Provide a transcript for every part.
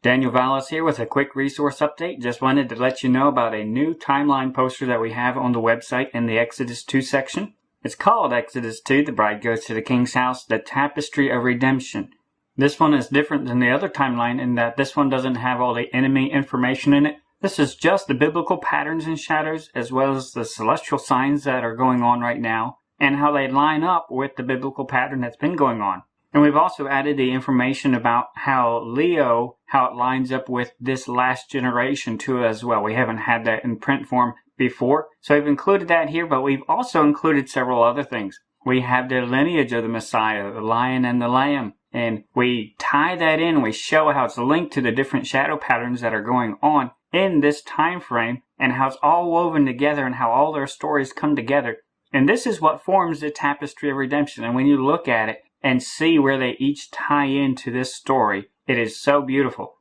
Daniel Vallis here with a quick resource update. Just wanted to let you know about a new timeline poster that we have on the website in the Exodus 2 section. It's called Exodus 2, The Bride Goes to the King's House, the Tapestry of Redemption. This one is different than the other timeline in that this one doesn't have all the enemy information in it. This is just the biblical patterns and shadows as well as the celestial signs that are going on right now and how they line up with the biblical pattern that's been going on. And we've also added the information about how Leo, how it lines up with this last generation too as well. We haven't had that in print form before, so we've included that here, but we've also included several other things. We have the lineage of the Messiah, the lion and the lamb, and we tie that in. We show how it's linked to the different shadow patterns that are going on in this time frame and how it's all woven together and how all their stories come together. And this is what forms the Tapestry of Redemption. And when you look at it and see where they each tie into this story, it is so beautiful.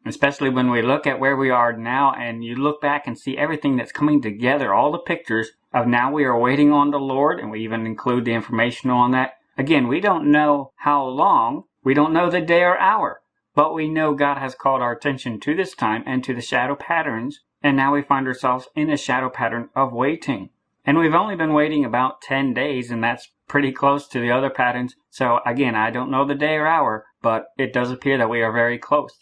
Especially when we look at where we are now and you look back and see everything that's coming together, all the pictures of now we are waiting on the Lord, and we even include the information on that. Again, we don't know how long, we don't know the day or hour, but we know God has called our attention to this time and to the shadow patterns, and now we find ourselves in a shadow pattern of waiting. And we've only been waiting about 10 days, and that's pretty close to the other patterns. So again, I don't know the day or hour, but it does appear that we are very close.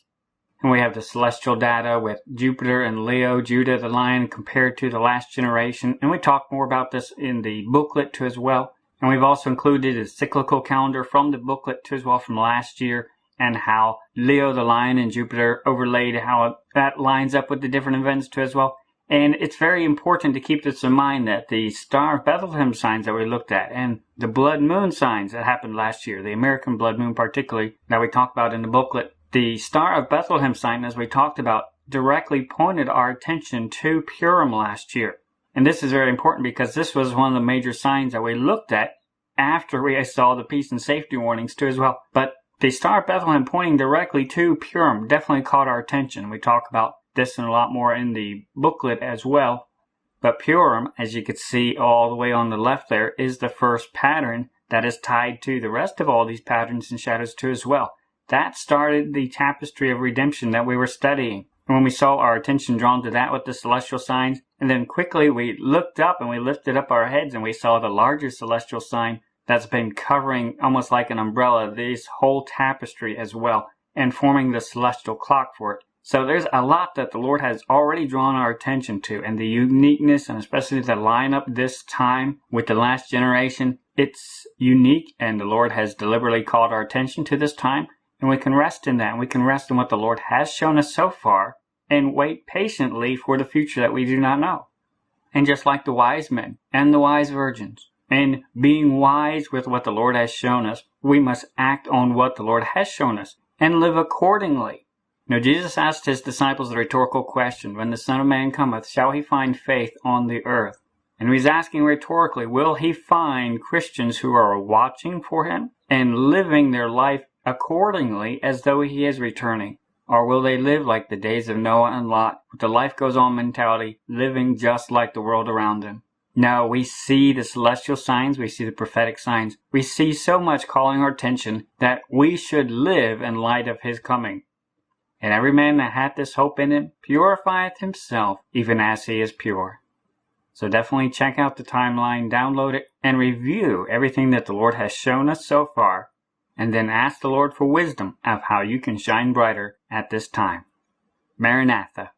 And we have the celestial data with Jupiter and Leo, Judah the lion, compared to the last generation. And we talk more about this in the booklet too as well. And we've also included a cyclical calendar from the booklet too as well from last year, and how Leo the lion and Jupiter overlaid, how that lines up with the different events too as well. And it's very important to keep this in mind that the Star of Bethlehem signs that we looked at and the blood moon signs that happened last year, the American blood moon particularly, that we talked about in the booklet, the Star of Bethlehem sign, as we talked about, directly pointed our attention to Purim last year. And this is very important because this was one of the major signs that we looked at after we saw the peace and safety warnings too as well. But the Star of Bethlehem pointing directly to Purim definitely caught our attention. We talk about this and a lot more in the booklet as well. But Purim, as you could see all the way on the left there, is the first pattern that is tied to the rest of all these patterns and shadows too as well. That started the Tapestry of Redemption that we were studying. And when we saw our attention drawn to that with the celestial signs, and then quickly we looked up and we lifted up our heads and we saw the larger celestial sign that's been covering almost like an umbrella this whole tapestry as well, and forming the celestial clock for it. So there's a lot that the Lord has already drawn our attention to, and the uniqueness, and especially the lineup this time with the last generation, it's unique, and the Lord has deliberately called our attention to this time, and we can rest in that, and we can rest in what the Lord has shown us so far, and wait patiently for the future that we do not know. And just like the wise men and the wise virgins, and being wise with what the Lord has shown us, we must act on what the Lord has shown us, and live accordingly. Now, Jesus asked his disciples the rhetorical question, when the Son of Man cometh, shall he find faith on the earth? And he's asking rhetorically, will he find Christians who are watching for him and living their life accordingly as though he is returning? Or will they live like the days of Noah and Lot, with the life goes on mentality, living just like the world around them? No, we see the celestial signs, we see the prophetic signs. We see so much calling our attention that we should live in light of his coming. And every man that hath this hope in him purifieth himself, even as he is pure. So definitely check out the timeline, download it, and review everything that the Lord has shown us so far, and then ask the Lord for wisdom of how you can shine brighter at this time. Maranatha.